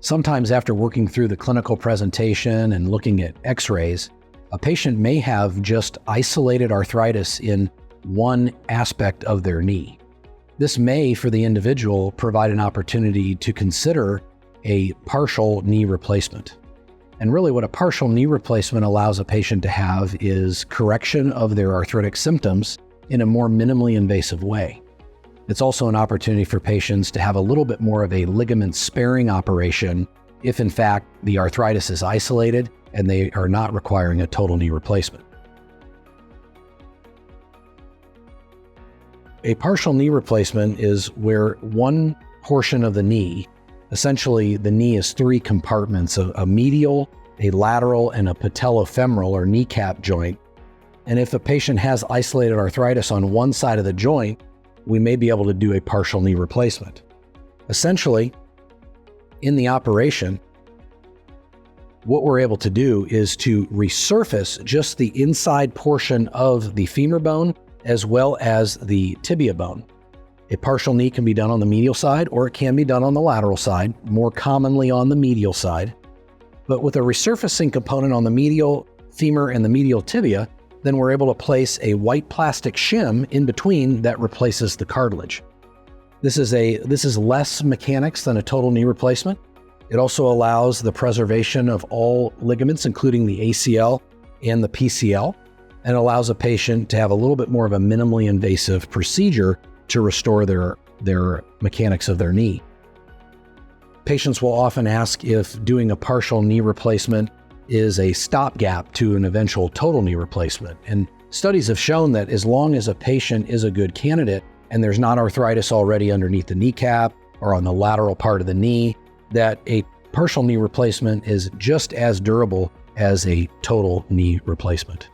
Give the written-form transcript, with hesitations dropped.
Sometimes after working through the clinical presentation and looking at x-rays, a patient may have just isolated arthritis in one aspect of their knee. This may, for the individual, provide an opportunity to consider a partial knee replacement. And really what a partial knee replacement allows a patient to have is correction of their arthritic symptoms in a more minimally invasive way. It's also an opportunity for patients to have a little bit more of a ligament sparing operation if in fact the arthritis is isolated and they are not requiring a total knee replacement. A partial knee replacement is where one portion of the knee, essentially the knee is three compartments, a medial, a lateral, and a patellofemoral or kneecap joint. And if a patient has isolated arthritis on one side of the joint, we may be able to do a partial knee replacement. Essentially, in the operation, what we're able to do is to resurface just the inside portion of the femur bone as well as the tibia bone. A partial knee can be done on the medial side or it can be done on the lateral side, more commonly on the medial side. But with a resurfacing component on the medial femur and the medial tibia, then we're able to place a white plastic shim in between that replaces the cartilage. This is less mechanics than a total knee replacement. It also allows the preservation of all ligaments, including the ACL and the PCL, and allows a patient to have a little bit more of a minimally invasive procedure to restore their mechanics of their knee. Patients will often ask if doing a partial knee replacement is a stopgap to an eventual total knee replacement. And studies have shown that as long as a patient is a good candidate and there's not arthritis already underneath the kneecap or on the lateral part of the knee, that a partial knee replacement is just as durable as a total knee replacement.